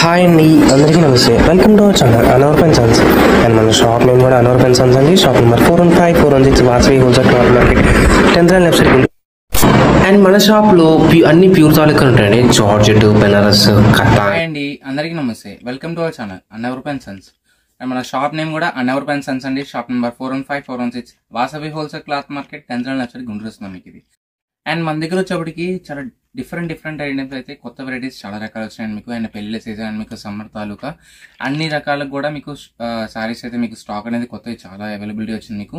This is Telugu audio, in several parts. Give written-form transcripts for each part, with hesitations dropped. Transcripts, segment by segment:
హాయ్ అండి, అందరికీ నమస్తే. వెల్కమ్ టు అవర్ ఛానల్ అనవర్ పెన్ సన్స్. అండ్ మన షాప్ నేమ్ కూడా అనవర్ పెన్ సన్స్ అండి. Shop number 415 416 Vasavi wholesale cloth market 10th line left side. And మన షాప్లో అన్ని ప్యూర్ తాలూకా ఉంటాయండి. జార్జెట్, బెనారస్, కథ. హాయ్ అండి, అందరికీ నమస్తే. వెల్కమ్ టు అవర్ ఛానల్ అనవర్ పెన్ సన్స్. అండ్ మన షాప్ నేమ్ కూడా అనవర్ పెన్ సన్స్ అండి. Shop number 415 416 Vasavi wholesale cloth market 10th line left side Guntur వస్తున్నాం మీకు ఇది. అండ్ మన దగ్గర వచ్చేప్పటికి చాలా డిఫరెంట్ ఐటమ్స్ అయితే కొత్త వెరైటీస్ చాలా రకాలు వచ్చినాయండి మీకు. అండ్ పెళ్లి సీజన్ అండ్ మీకు సమ్మర్ తాలూకా అన్ని రకాలకు కూడా మీకు సారీస్ అయితే మీకు స్టాక్ అనేది కొత్తవి చాలా అవైలబిలిటీ వచ్చింది మీకు.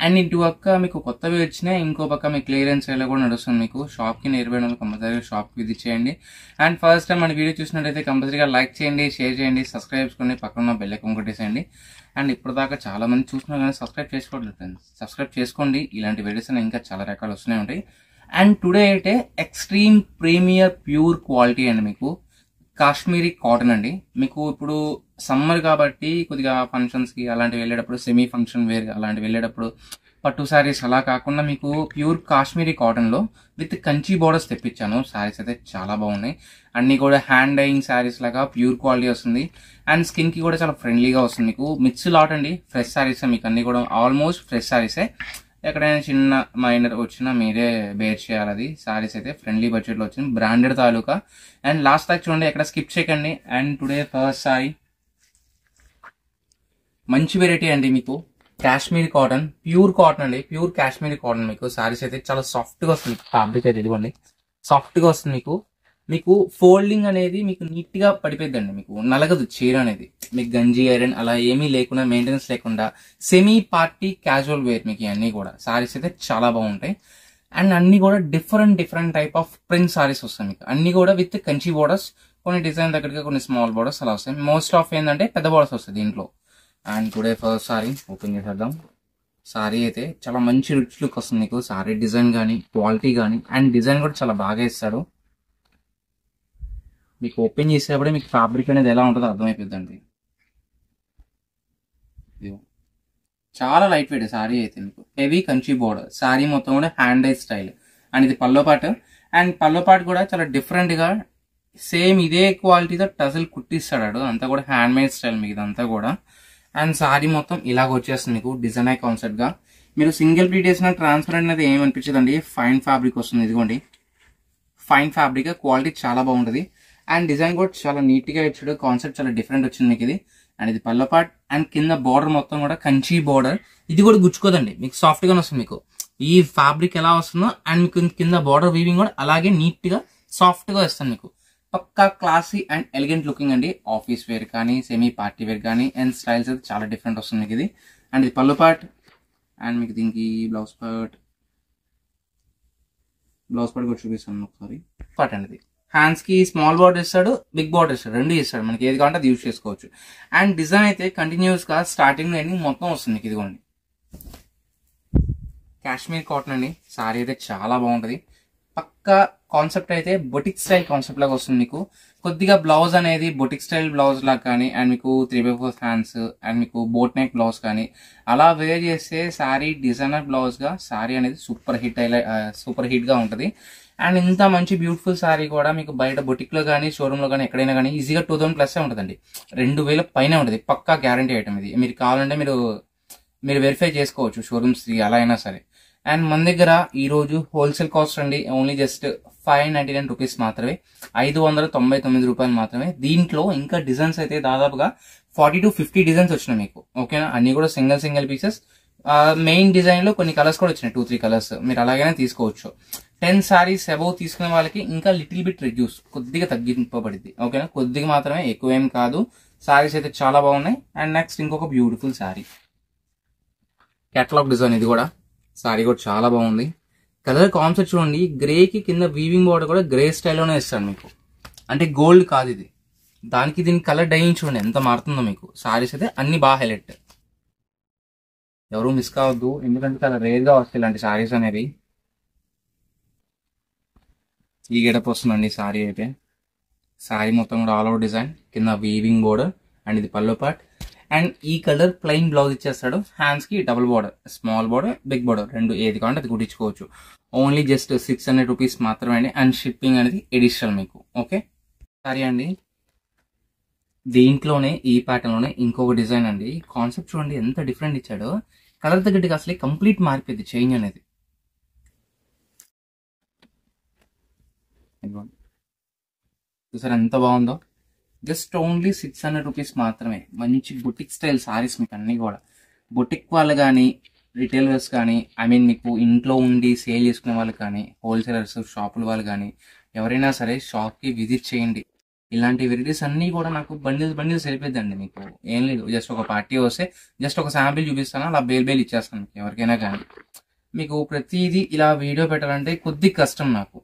అండ్ ఇటు పక్క మీకు కొత్తవి వచ్చినాయి, ఇంకో పక్క మీకు క్లియరెన్స్ సేల్ కూడా నడుస్తుంది మీకు. షాప్కి నియర్బై వాళ్ళు కంపల్సరీగా షాప్కి విజిట్ చేయండి. అండ్ ఫస్ట్ టైం మన వీడియో చూసినట్టయితే కంపల్సరీగా లైక్ చేయండి, షేర్ చేయండి, సబ్స్క్రైబ్ చేసుకోండి, పక్కన బెల్ ఐకాన్ కొట్టేసేయండి. అండ్ ఇప్పటిదాకా చాలా మంది చూస్తున్నారు కానీ సబ్స్క్రైబ్ చేసుకోవట్లేదు ఫ్రెండ్స్. సబ్స్క్రైబ్ చేసుకోండి, ఇలాంటి వీడియోస్ ఇంకా చాలా రకాలు వస్తూనే ఉంటాయి. అండ్ టుడే అయితే ఎక్స్ట్రీమ్ ప్రీమియర్ ప్యూర్ క్వాలిటీ అండి మీకు కాశ్మీరీ కాటన్ అండి. మీకు ఇప్పుడు సమ్మర్ కాబట్టి కొద్దిగా ఫంక్షన్స్కి అలాంటివి వెళ్ళేటప్పుడు, సెమీ ఫంక్షన్ వేర్ అలాంటివి వెళ్ళేటప్పుడు పట్టు శారీస్ అలా కాకుండా మీకు ప్యూర్ కాశ్మీరీ కాటన్లో విత్ కంచి బోర్డర్స్ తెప్పించాను. శారీస్ అయితే చాలా బాగున్నాయి. అన్నీ కూడా హ్యాండ్ డైయింగ్ శారీస్ లాగా ప్యూర్ క్వాలిటీ వస్తుంది. అండ్ స్కిన్కి కూడా చాలా ఫ్రెండ్లీగా వస్తుంది మీకు. మిక్స్ లాట్ అండి, ఫ్రెష్ శారీసే మీకు. అన్నీ కూడా ఆల్మోస్ట్ ఫ్రెష్ శారీసే. ఎక్కడైనా చిన్న మైనర్ వచ్చినా మీరే బేర్ చేయాలి. అది శారీస్ అయితే ఫ్రెండ్లీ బడ్జెట్లో వచ్చింది, బ్రాండెడ్ తాలూకా. అండ్ లాస్ట్ దాకా చూడండి, ఎక్కడ స్కిప్ చేయకండి. అండ్ టుడే ఫస్ట్ సారీ మంచి వెరైటీ అండి మీకు. కాశ్మీరీ కాటన్, ప్యూర్ కాటన్ అండి, ప్యూర్ కాశ్మీరీ కాటన్ మీకు. శారీస్ అయితే చాలా సాఫ్ట్గా వస్తుంది. ఫ్యాబ్రిక్ అయితే ఇదిగోండి సాఫ్ట్గా వస్తుంది మీకు. మీకు ఫోల్డింగ్ అనేది మీకు నీట్గా పడిపోద్దండి, మీకు నలగదు చీర అనేది. మీకు గంజి ఐరన్ అలా ఏమీ లేకుండా, మెయింటెనెన్స్ లేకుండా సెమీ పార్టీ క్యాజువల్ వేర్ మీకు. అన్నీ కూడా సారీస్ అయితే చాలా బాగుంటాయి. అండ్ అన్ని కూడా different type of print saris వస్తాయి మీకు. అన్ని కూడా విత్ కంచి బోర్డర్స్, కొన్ని డిజైన్ దగ్గరగా కొన్ని స్మాల్ బోర్డర్స్ అలా వస్తాయి. మోస్ట్ ఆఫ్ ఏంటంటే పెద్ద బోర్డర్స్ వస్తాయి దీంట్లో. And today first sorry open చేసేద్దాం. సారీ అయితే చాలా మంచి రిచ్ లుక్ వస్తుంది మీకు. సారీ డిజైన్ కానీ, క్వాలిటీ కానీ, అండ్ డిజైన్ కూడా చాలా బాగా ఇస్తాడు మీకు. ఓపెన్ చేసేటప్పుడే మీకు ఫ్యాబ్రిక్ అనేది ఎలా ఉంటుందో అర్థమైపోద్దండి. చాలా లైట్ వెయిట్ సారీ అయితే మీకు. హెవీ కంచి బోర్డర్ సారీ మొత్తం కూడా హ్యాండ్ డై స్టైల్. అండ్ ఇది పల్లో పాటు. అండ్ పల్లో పాటు కూడా చాలా డిఫరెంట్గా సేమ్ ఇదే క్వాలిటీతో టజల్ కుట్టిస్తాడు. అంతా కూడా హ్యాండ్ మేడ్ స్టైల్ మీకు ఇదంతా కూడా. అండ్ సారీ మొత్తం ఇలాగ వచ్చేస్తుంది మీకు డిజైన్ కాన్సెప్ట్ గా. మీరు సింగిల్ ప్లీట్ వేసిన ట్రాన్స్పరెంట్ అనేది ఏమనిపించదండి, ఫైన్ ఫ్యాబ్రిక్ వస్తుంది. ఇదిగోండి ఫైన్ ఫ్యాబ్రిక్, క్వాలిటీ చాలా బాగుంటుంది. అండ్ డిజైన్ కూడా చాలా నీట్ గా ఇచ్చాడు. కాన్సెప్ట్ చాలా డిఫరెంట్ వచ్చింది మీకు ఇది. అండ్ ఇది పల్లో పార్ట్. అండ్ కింద బార్డర్ మొత్తం కూడా కంచి బార్డర్. ఇది కూడా గుచ్చుకోదండి మీకు, సాఫ్ట్ గానే వస్తుంది మీకు. ఈ ఫ్యాబ్రిక్ ఎలా వస్తుందో అండ్ మీకు కింద బార్డర్ వీవింగ్ కూడా అలాగే నీట్ గా సాఫ్ట్ గా వస్తుంది మీకు. పక్కా క్లాసీ అండ్ ఎలిగెంట్ లుకింగ్ అండి. ఆఫీస్ వేర్ కానీ, సెమీ పార్టీ వేర్ కానీ, అండ్ స్టైల్స్ అయితే చాలా డిఫరెంట్ వస్తుంది మీకు ఇది. అండ్ ఇది పల్లో పార్ట్. అండ్ మీకు దీనికి బ్లౌజ్ పార్ట్ కూడా చూపిస్తాను ఒకసారి. పార్ట్ అండి ఇది. హ్యాండ్స్ కి స్మాల్ బార్డర్ ఇస్తాడు, బిగ్ బార్డర్ ఇస్తాడు, రెండు ఇస్తాడు. మనకి ఏది కావాలంటే అది యూజ్ చేసుకోవచ్చు. అండ్ డిజైన్ అయితే కంటిన్యూస్ గా స్టార్టింగ్ లో ఎండింగ్ మొత్తం వస్తుంది. ఇదిగోండి కాశ్మీర్ కాటన్ అండి. సారీ అయితే చాలా బాగుంటది. పక్కా కాన్సెప్ట్ అయితే బొటిక్ స్టైల్ కాన్సెప్ట్ లాగా వస్తుంది మీకు. కొద్దిగా బ్లౌజ్ అనేది బొటిక్ స్టైల్ బ్లౌజ్ లాగా కానీ, అండ్ మీకు 3/4 హ్యాండ్స్ అండ్ మీకు బోట్ నెక్ బ్లౌజ్ కానీ అలా వేర్ చేస్తే సారీ డిజైనర్ బ్లౌజ్ గా సారీ అనేది సూపర్ హిట్ గా ఉంటది. అండ్ ఇంత మంచి బ్యూటిఫుల్ సారీ కూడా మీకు బయట బొటిక్ లో కానీ, షోరూమ్ లో కానీ, ఎక్కడైనా కానీ ఈజీగా 2000+ ఉంటుందండి. 2000 పైన ఉంటుంది. పక్కా గ్యారంటీ ఐటమ్ ఇది. మీరు కావాలంటే మీరు వెరిఫై చేసుకోవచ్చు షోరూమ్స్ అలా అయినా సరే. అండ్ మన దగ్గర ఈ రోజు హోల్సేల్ కాస్ట్ అండి ఓన్లీ జస్ట్ 599 రూపీస్ మాత్రమే, 599 రూపాయలు మాత్రమే. దీంట్లో ఇంకా డిజైన్స్ అయితే దాదాపుగా 40 to 50 డిజైన్స్ వచ్చినాయి మీకు. ఓకేనా, అన్ని కూడా సింగిల్ పీసెస్. మెయిన్ డిజైన్ లో కొన్ని కలర్స్ కూడా వచ్చినాయి, 2-3 కలర్స్. మీరు అలాగైనా తీసుకోవచ్చు. 10 సారీస్ అబౌవ్ తీసుకునే వాళ్ళకి ఇంకా లిటిల్ బిట్ రిడ్యూస్, కొద్దిగా తగ్గింపబడింది. ఓకేనా, కొద్దిగా మాత్రమే, ఎక్కువ ఏం కాదు. సారీస్ అయితే చాలా బాగున్నాయి. అండ్ నెక్స్ట్ ఇంకొక బ్యూటిఫుల్ సారీ, కేటలాగ్ డిజైన్. ఇది కూడా సారీ కూడా చాలా బాగుంది. కలర్ కాన్సెప్ట్ చూడండి, గ్రే కి కింద వీవింగ్ బార్డర్ కూడా గ్రే స్టైల్లోనే ఇస్తాడు మీకు. అంటే గోల్డ్ కాదు ఇది. దానికి దీని కలర్ డైయింగ్ చూడండి ఎంత మారుతుందో మీకు. సారీస్ అయితే అన్ని బాగా హైలైట్. ఎవరు మిస్ కావద్దు, ఎందుకంటే చాలా రేర్ గా వస్తాయి ఇలాంటి సారీస్ అనేవి. ఈ గెటప్ వస్తుందండి సారీ అయితే. సారీ మొత్తం కూడా ఆల్ ఓవర్ డిజైన్, కింద వీవింగ్ బోర్డర్. అండ్ ఇది పల్లో పార్ట్. అండ్ ఈ కలర్ ప్లెయిన్ బ్లౌజ్ ఇచ్చేస్తాడు. హ్యాండ్స్ కి double border, small border, big border, రెండు ఏది కావాలంటే అది కుట్టించుకోవచ్చు. ఓన్లీ జస్ట్ 600 రూపీస్ మాత్రమే అండి. అండ్ షిప్పింగ్ అనేది ఎడిషనల్ మీకు. ఓకే సారీ అండి. దీంట్లోనే ఈ ప్యాటర్న్ లోనే ఇంకొక డిజైన్ అండి. కాన్సెప్ట్ చూడండి ఎంత డిఫరెంట్ ఇచ్చాడో. కలర్ తగ్గట్టుగా అసలు కంప్లీట్ మారిపోయింది చేంజ్ అనేది. చూసారు ఎంత బాగుందో. జస్ట్ ఓన్లీ 600 రూపీస్ మాత్రమే. మంచి బుటిక్ స్టైల్ సారీస్ మీకు అన్ని కూడా. బుటిక్ వాళ్ళు కానీ, రిటైలర్స్ కానీ, మీకు ఇంట్లో ఉండి సేల్ చేసుకునే వాళ్ళు కానీ, హోల్సేలర్స్ షాపుల వాళ్ళు కానీ, ఎవరైనా సరే షాప్కి విజిట్ చేయండి. ఇలాంటి వెరైటీస్ అన్నీ కూడా నాకు బండిల్స్ సరిపోద్దండి. మీకు ఏం లేదు, జస్ట్ ఒక పార్టీ వస్తే జస్ట్ ఒక శాంపిల్ చూపిస్తాను, అలా బేల్ ఇచ్చేస్తాను మీకు ఎవరికైనా కానీ. మీకు ప్రతిదీ ఇలా వీడియో పెట్టాలంటే కొద్ది కష్టం నాకు.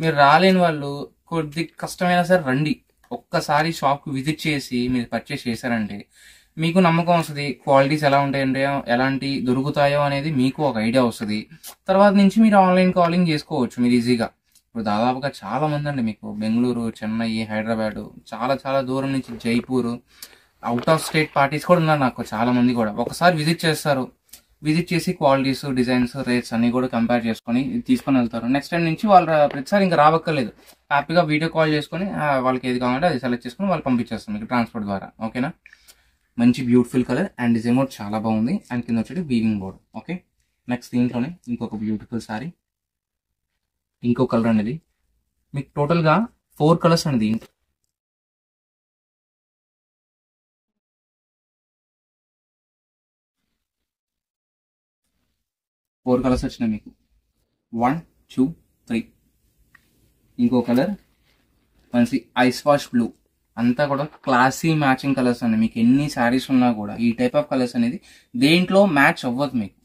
మీరు రాలేని వాళ్ళు కొద్ది కష్టమైనా సరే రండి. ఒక్కసారి షాప్కి విజిట్ చేసి మీరు పర్చేస్ చేశారంటే మీకు నమ్మకం వస్తుంది. క్వాలిటీస్ ఎలా ఉంటాయంటే, ఎలాంటి దొరుకుతాయో అనేది మీకు ఒక ఐడియా వస్తుంది. తర్వాత నుంచి మీరు ఆన్లైన్ కాలింగ్ చేసుకోవచ్చు మీరు ఈజీగా. ఇప్పుడు దాదాపుగా చాలా మంది అండి మీకు బెంగళూరు, చెన్నై, హైదరాబాద్, చాలా దూరం నుంచి Jaipur, out of state parties కూడా ఉన్నారు నాకు చాలా మంది కూడా. ఒకసారి విజిట్ చేస్తారు. విజిట్ చేసి క్వాలిటీస్, డిజైన్స్, రేట్స్ అన్ని కూడా కంపేర్ చేసుకొని తీసుకొని వెళ్తారు. నెక్స్ట్ టైం నుంచి వాళ్ళు ప్రతిసారి ఇంకా రావక్కర్లేదు. హ్యాపీగా వీడియో కాల్ చేసుకొని వాళ్ళకి ఏది కావాలంటే అది సెలెక్ట్ చేసుకుని వాళ్ళు పంపించేస్తాం మీకు ట్రాన్స్పోర్ట్ ద్వారా. ఓకేనా. మంచి బ్యూటిఫుల్ కలర్ అండ్ డిజైన్ కూడా చాలా బాగుంది. అండ్ కింద వచ్చేది వీవింగ్ బోర్డ్. ఓకే. నెక్స్ట్ దీంట్లోనే ఇంకొక బ్యూటిఫుల్ సారీ, ఇంకో కలర్ అనేది. మీకు టోటల్గా 4 కలర్స్ అండి దీంట్లో. ఫోర్ కలర్స్ వచ్చినాయి మీకు. 1, 2, 3. ఇంకో కలర్ మంచి ఐస్ వాష్ బ్లూ. అంతా కూడా క్లాసీ మ్యాచింగ్ కలర్స్ అండి. మీకు ఎన్ని శారీస్ ఉన్నా కూడా ఈ టైప్ ఆఫ్ కలర్స్ అనేది దేంట్లో మ్యాచ్ అవ్వదు మీకు.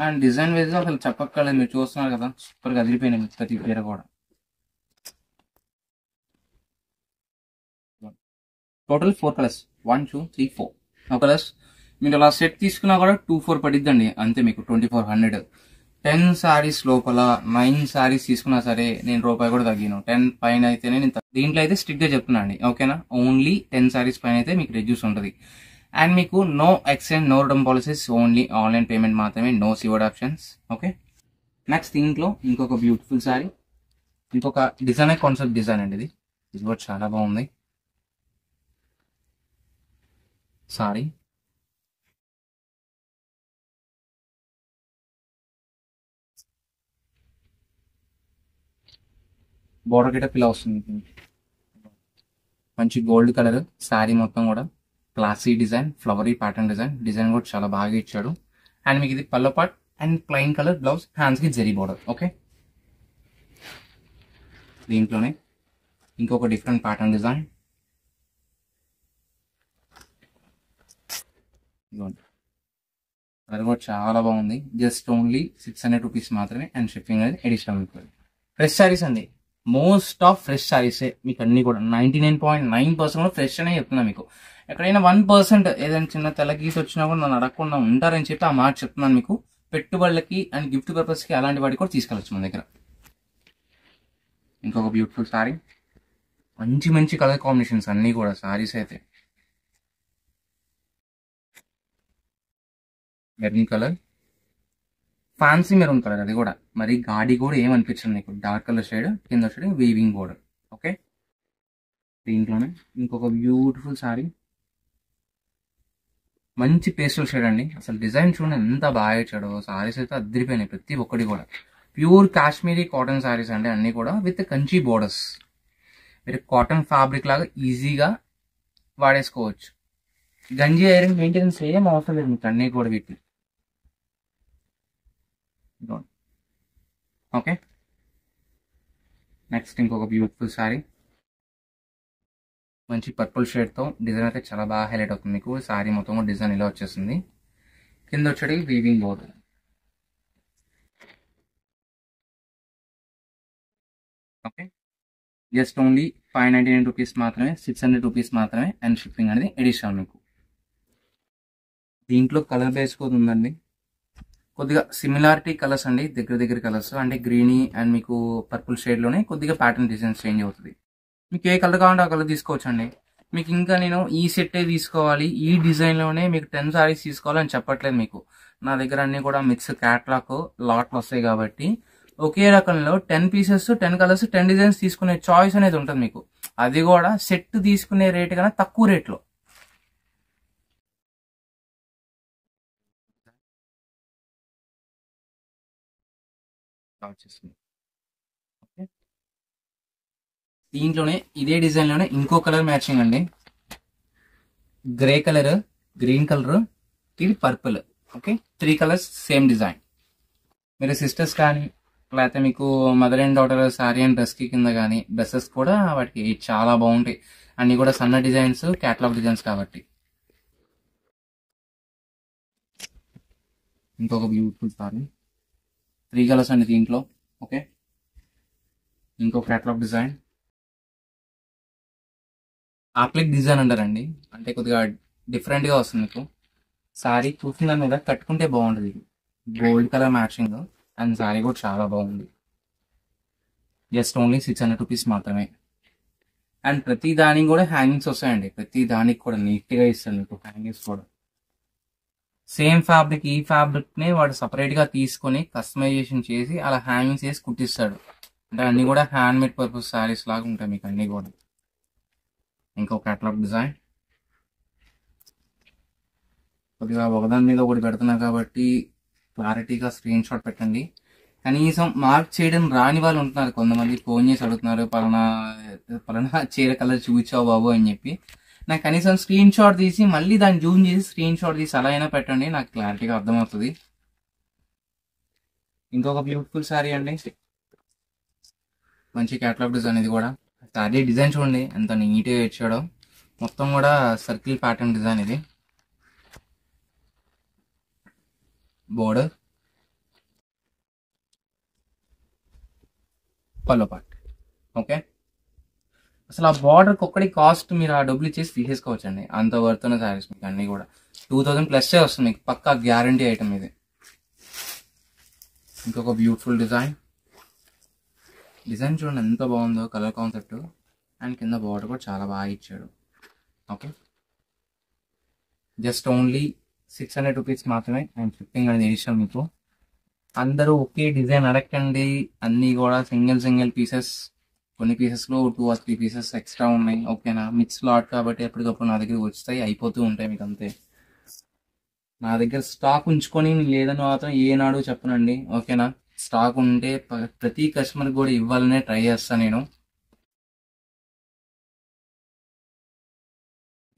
అండ్ డిజైన్ వైజ్ అసలు చెప్పక్కర్లేదు, మీరు చూస్తున్నారు కదా, సూపర్గా అదిరిపోయినాయి ప్రతి పేరు కూడా. Total 4 colours. 1, 2, 3, 4 కలర్స్. మీరు అలా సెట్ తీసుకున్నా కూడా 2-4 పడిద్దండి అంతే మీకు. 2400. 10 శారీస్ లోపల 9 శారీస్ తీసుకున్నా సరే నేను రూపాయి కూడా తగ్గిను. 10 పైన అయితేనే నేను దీంట్లో అయితే స్ట్రిక్ట్ గా చెప్తున్నా అండి. ఓకేనా. ఓన్లీ 10 శారీస్ పైన అయితే మీకు రెడ్యూస్ ఉంటుంది. అండ్ మీకు no exchange, no return policies, only online payment మాత్రమే, నో సివర్డ్ ఆప్షన్స్. ఓకే. నెక్స్ట్ దీంట్లో ఇంకొక బ్యూటిఫుల్ శారీ, ఇంకొక డిజైన్, కాన్సెప్ట్ డిజైన్ అండి. ఇది కూడా చాలా బాగుంది సారీ. బోర్డర్ గిటప్ ఇలా వస్తుంది. మంచి గోల్డ్ కలర్ శారీ మొత్తం కూడా. Classy design, flowery pattern design కూడా చాలా బాగా ఇచ్చాడు. అండ్ మీకు ఇది పల్లో part and plain colour blouse, hands కి జరీ బోర్డర్. ఓకే. దీంట్లోనే ఇంకొక డిఫరెంట్ ప్యాటర్న్ డిజైన్. కలర్ కూడా చాలా బాగుంది. జస్ట్ ఓన్లీ 600 రూపీస్ మాత్రమే. అండ్ షిప్పింగ్ అనేది అడిషనల్ ఉంటుంది. ఫ్రెష్ శారీస్ అండి. మోస్ట్ ఆఫ్ ఫ్రెష్ శారీసే మీకు అన్ని కూడా. 99.9% కూడా ఫ్రెష్ అనే చెప్తున్నా మీకు. ఎక్కడైనా 1% ఏదైనా చిన్న తెల్లగీసి వచ్చినా కూడా నన్ను అడగకుండా ఉంటారని చెప్పి ఆ మాట చెప్తున్నాను మీకు. పెట్టుబడులకి అండ్ గిఫ్ట్ పర్పస్కి అలాంటి వాటికి కూడా తీసుకెళ్ళచ్చు మన దగ్గర. ఇంకొక బ్యూటిఫుల్ శారీ. మంచి కలర్ కాంబినేషన్స్ అన్నీ కూడా శారీస్ అయితే. Maroon colour, fancy maroon colour, అది కూడా మరి గాడి కూడా ఏమనిపించింది మీకు. డార్క్ కలర్ షేడ్, కింద వచ్చి వీవింగ్ బోర్డర్. ఓకే. దీంట్లోనే ఇంకొక బ్యూటిఫుల్ శారీ, మంచి పేస్టల్ షేడ్ అండి. అసలు డిజైన్ చూడండి ఎంత బాగా ఇచ్చాడో. శారీస్ అయితే అదిరిపోయినాయి ప్రతి ఒక్కటి కూడా. ప్యూర్ కాశ్మీరీ కాటన్ శారీస్ అండి అన్ని కూడా, విత్ కంచి బోర్డర్స్. మీరు కాటన్ ఫ్యాబ్రిక్ లాగా ఈజీగా వాడేసుకోవచ్చు. గంజి ఐరన్ మెయింటెనెన్స్ ఏం అవసరం లేదు మీకు అన్ని కూడా వీటిని. ఓకే. నెక్స్ట్ ఇంకొక బ్యూటిఫుల్ శారీ, మంచి పర్పుల్ షేడ్ తో. డిజైన్ అయితే చాలా బాగా హైలైట్ అవుతుంది మీకు. శారీ మొత్తం డిజైన్ ఇలా వచ్చేస్తుంది. కింద వచ్చేది weaving border. Okay. Just only 599 rupees మాత్రమే, 600 రూపీస్ మాత్రమే. అండ్ షిప్పింగ్ అనేది అడిషనల్ మీకు. దీంట్లో కలర్ బేస్ కూడా ఉందండి. కొద్దిగా సిమిలారిటీ కలర్స్ అండి, దగ్గర కలర్స్. అంటే గ్రీనీ అండ్ మీకు పర్పుల్ షేడ్ లోనే కొద్దిగా ప్యాటర్న్ డిజైన్స్ చేంజ్ అవుతుంది. మీకు ఏ కలర్ కావాలంటే ఆ కలర్ తీసుకోవచ్చు అండి. మీకు ఇంకా నేను ఈ సెట్టే తీసుకోవాలి, ఈ డిజైన్ లోనే మీకు 10 సారీస్ తీసుకోవాలని చెప్పట్లేదు మీకు. నా దగ్గర అన్ని కూడా మిక్స్ క్యాట్లాగ్ లాట్లు వస్తాయి కాబట్టి ఒకే రకంలో 10 పీసెస్, 10 కలర్స్, 10 డిజైన్స్ తీసుకునే చాయిస్ అనేది ఉంటుంది మీకు. అది కూడా సెట్ తీసుకునే రేటు కన్నా తక్కువ రేట్లో. వచ్చేస్తుంది. ఓకే, దీంట్లోనే ఇదే డిజైన్ లోనే ఇంకో కలర్ మ్యాచింగ్ అండి. గ్రే కలర్, గ్రీన్ కలర్, ఇది purple. Okay, 3 colours same design. మీరు సిస్టర్స్ కానీ లేకపోతే మీకు mother and daughter sorry and dress కి కింద కానీ డ్రెస్సెస్ కూడా వాటికి చాలా బాగుంటాయి. అన్ని కూడా సన్న డిజైన్స్, క్యాటలాగ్ డిజైన్స్ కాబట్టి. ఇంకొక బ్యూటిఫుల్ సారీ, 3 కలర్స్ అండి దీంట్లో. ఓకే, ఇంకో క్యాటలాగ్ డిజైన్, ఆప్లిక్ డిజైన్ అంటారండి. అంటే కొద్దిగా డిఫరెంట్ గా వస్తుంది మీకు. సారీ చూసిన దాని మీద కట్టుకుంటే బాగుంటుంది. Gold colour matching and sorry కూడా చాలా బాగుంది. జస్ట్ ఓన్లీ 600 రూపీస్ మాత్రమే. అండ్ ప్రతి దానికి కూడా హ్యాంగింగ్స్ వస్తాయండి. ప్రతి దానికి కూడా నీట్ గా ఇస్తాను మీకు హ్యాంగింగ్స్ కూడా. సేమ్ ఫ్యాబ్రిక్, ఈ ఫ్యాబ్రిక్ నే వాడు సపరేట్ గా తీసుకొని కస్టమైజేషన్ చేసి అలా హ్యాంగింగ్స్ చేసి కుట్టిస్తాడు. అంటే అన్ని కూడా హ్యాండ్ మేడ్ పర్పస్ సారీస్ లాగా ఉంటాయి మీకు అన్ని కూడా. ఇంకో క్యాటలాగ్ డిజైన్, కొద్దిగా ఒకదాని మీద ఒకటి పెడుతున్నా కాబట్టి క్లారిటీగా స్క్రీన్ షాట్ పెట్టండి. కనీసం మార్క్ చేయడం రాని వాళ్ళు ఉంటున్నారు కొంతమంది, ఫోన్ చేసి అడుగుతున్నారు పలానా పలానా చీర కలర్ చూపించావు బాబు అని చెప్పి. నాకు కనీసం స్క్రీన్ షాట్ తీసి మళ్ళీ దాన్ని జూమ్ చేసి స్క్రీన్ షాట్ తీసి అలా అయినా పెట్టండి, నాకు క్లారిటీగా అర్థమవుతుంది. ఇంకొక బ్యూటిఫుల్ శారీ అండి, మంచి క్యాటలాగ్ డిజైన్. ఇది కూడా శారీ డిజైన్ చూడండి ఎంత నీట్గా ఇచ్చాడో. మొత్తం కూడా సర్కిల్ ప్యాటర్న్ డిజైన్. ఇది బోర్డర్, పల్లో పార్ట్. ఓకే, అసలు ఆ బార్డర్ ఒక్కడి కాస్ట్ మీరు ఆ డబ్బులు ఇచ్చేసి తీసేసుకోవచ్చు అండి. అంత వర్త్ ఉన్న శారీస్ మీకు అన్ని కూడా 2000 ప్లస్ వస్తుంది మీకు, పక్కా గ్యారంటీ ఐటమ్ ఇది. ఇంకొక బ్యూటిఫుల్ డిజైన్, డిజైన్ చూడండి ఎంత బాగుందో, కలర్ కాన్సెప్ట్. అండ్ కింద బార్డర్ కూడా చాలా బాగా ఇచ్చాడు. ఓకే, జస్ట్ ఓన్లీ 600 రూపీస్ మాత్రమే. అండ్ షిప్పింగ్ అనేది ఎడిషనల్ మీకు. అందరూ ఒకే డిజైన్ అడగండి, అన్నీ కూడా సింగిల్ సింగిల్ పీసెస్. కొన్ని పీసెస్లో 2 or 3 పీసెస్ ఎక్స్ట్రా ఉన్నాయి. ఓకేనా, మిక్స్ లాట్ కాబట్టి ఎప్పటికప్పుడు నా దగ్గర వస్తాయి, అయిపోతూ ఉంటాయి మీకు అంతే. నా దగ్గర స్టాక్ ఉంచుకొని లేదని మాత్రం ఏనాడు చెప్పనండి. ఓకేనా, స్టాక్ ఉంటే ప్రతి కస్టమర్ కూడా ఇవ్వాలనే ట్రై చేస్తాను నేను.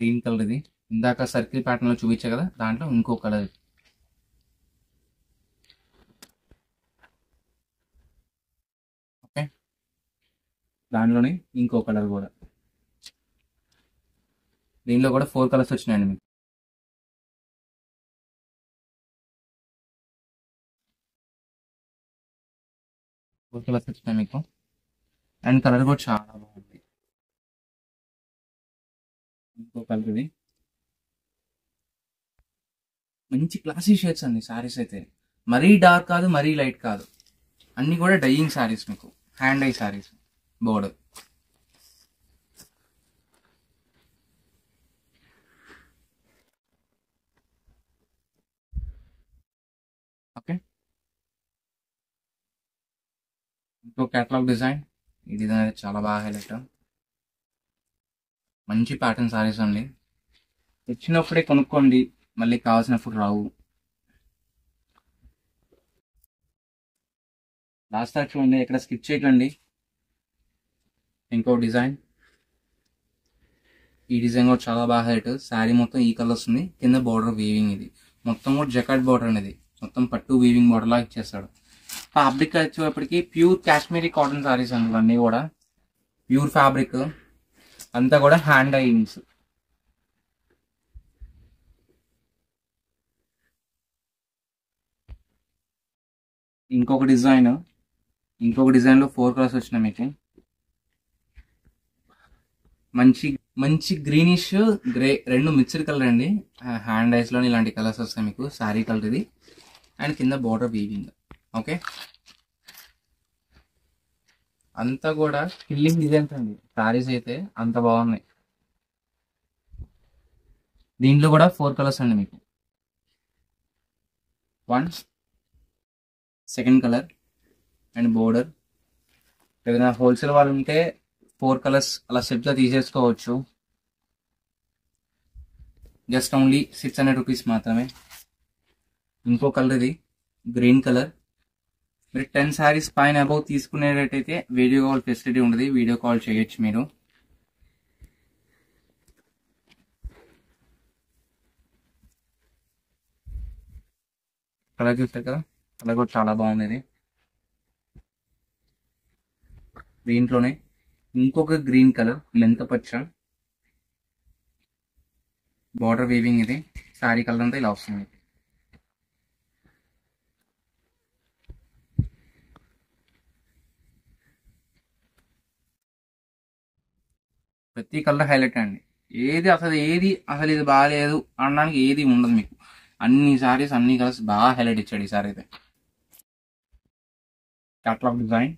గ్రీన్ కలర్, ఇది ఇందాక సర్కిల్ ప్యాటర్న్ లో చూపించా కదా, దాంట్లో ఇంకో కలర్. ఓకే, దాంట్లోనే ఇంకో కలర్ కూడా. దీనిలో కూడా 4 కలర్స్ వచ్చినాయండి మీకు. ఫోర్ కలర్స్ వచ్చినాయి మీకు. అండ్ కలర్ కూడా చాలా బాగుంది. ఇంకో కలర్, ఇది మంచి క్లాసీ షేడ్స్ అండి సారీస్ అయితే. మరీ డార్క్ కాదు, మరీ లైట్ కాదు, అన్ని కూడా డైయింగ్ సారీస్ మీకు. Hand dye saris, border. Okay, ఇంకో క్యాటలాగ్ డిజైన్. ఈ డిజైన్ అయితే చాలా బాగా హైలైట్. మంచి ప్యాటర్న్ సారీస్ అండి. వచ్చినప్పుడే కొనుక్కోండి, మళ్ళీ కావాల్సినప్పుడు రావు. లాస్ట్ దాకా చూడండి, ఎక్కడ స్కిప్ చేయకండి. ఇంకో డిజైన్, ఈ డిజైన్ కూడా చాలా బాగా హైలైట్. శారీ మొత్తం ఈ కలర్ వస్తుంది, కింద బార్డర్ వీవింగ్. ఇది మొత్తం కూడా జకాట్ బార్డర్ అనేది, మొత్తం పట్టు వీవింగ్ బార్డర్ లాగా ఇచ్చేస్తాడు. ఫ్యాబ్రిక్ వచ్చేటప్పటికి ప్యూర్ కాశ్మీరీ కాటన్ సారీస్ అండి ఇవన్నీ కూడా. ప్యూర్ ఫ్యాబ్రిక్ అంతా కూడా హ్యాండ్ డైయింగ్స్. ఇంకొక డిజైన్, ఇంకొక డిజైన్ లో 4 కలర్స్ వచ్చినాయి మీకు. మంచి మంచి గ్రీనిష్, గ్రే, రెండు మిక్స్డ్ కలర్ అండి. హ్యాండ్ ఐస్ లో ఇలాంటి కలర్స్ వస్తాయి మీకు. శారీ కలర్ ఇది, అండ్ కింద బార్డర్ వీవింగ్. ఓకే, అంతా కూడా కిల్లింగ్ డిజైన్స్ అండి శారీస్ అయితే, అంత బాగున్నాయి. దీంట్లో కూడా 4 కలర్స్ అండి మీకు. 1 సెకండ్ కలర్ అండ్ బోర్డర్. ఏదైనా హోల్సేల్ వాళ్ళు ఉంటే 4 కలర్స్ అలా సెట్ గా తీసేసుకోవచ్చు. జస్ట్ ఓన్లీ 600 రూపీస్ మాత్రమే. ఇంకో కలర్ ఇది గ్రీన్ కలర్. మీరు 10 శారీస్ పైన అబౌవ్ తీసుకునేటట్టయితే వీడియో కాల్ ఫెసిలిటీ ఉంటుంది, వీడియో కాల్ చేయొచ్చు మీరు. కలర్ చూస్తారు కదా, కలర్ కూడా చాలా బాగుంది. ఇది దీంట్లోనే ఇంకొక గ్రీన్ కలర్ లెంత్ పచ్చ బార్డర్ వీవింగ్. ఇది శారీ కలర్ అంతా ఇలా వస్తుంది. ప్రతి కలర్ హైలైట్ అండి. ఏది అసలు ఇది బాగాలేదు అనడానికి ఏది ఉండదు మీకు. అన్ని సారీస్ అన్ని కలర్స్ బాగా హైలైట్ ఇచ్చాడు ఈ సారీ అయితే. Catalogue design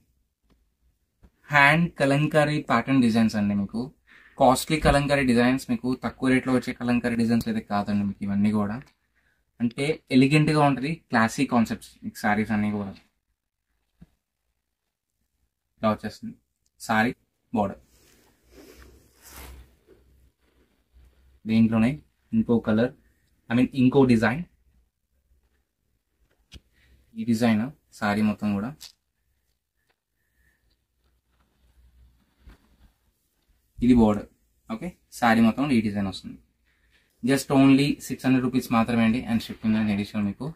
hand Kalamkari pattern designs అండి. మీకు కాస్ట్లీ కలంకారీ డిజైన్స్, మీకు తక్కువ రేట్లో వచ్చే కలంకారీ డిజైన్స్ అయితే కాదండి. మీకు ఇవన్నీ కూడా అంటే ఎలిగెంట్ గా ఉంటుంది, క్లాసీ కాన్సెప్ట్స్ మీకు సారీస్ అన్ని కూడా. ఇలా వచ్చేస్తుంది సారీ బార్డర్. దీంట్లోనే ఇంకో కలర్, ఇంకో డిజైన్. ఈ డిజైన్ సారీ మొత్తం కూడా ఇది బోర్డర్. ఓకే, సారీ మొత్తం ఈ డిజైన్ వస్తుంది. జస్ట్ ఓన్లీ 600 రూపీస్ మాత్రమే అండి. అండ్ షిప్పింగ్ అండ్ ఎడిషన్ మీకు.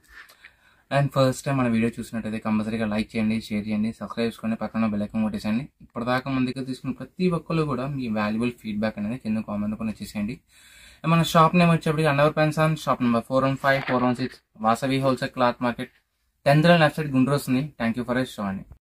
అండ్ ఫస్ట్ టైం మన వీడియో చూసినట్టయితే కంపల్సరీగా లైక్ చేయండి, షేర్ చేయండి, సబ్స్క్రైబ్ చేసుకోండి, పక్కన బెల్ ఐకాన్ కొట్టేసేయండి. ఇప్పటిదాకా మన దగ్గర తీసుకున్న ప్రతి ఒక్కరు కూడా మీ వాల్యుబుల్ ఫీడ్బ్యాక్ అనేది కింద కామెంట్ కూడా వచ్చేసేయండి. మన షాప్ నేమ్ వచ్చేప్పటికి అన్నవర్ పెన్సన్, shop number 415 416 Vasavi wholesale cloth market, 10th line left side Guntur వస్తుంది. థ్యాంక్ యూ ఫర్ షో అండి.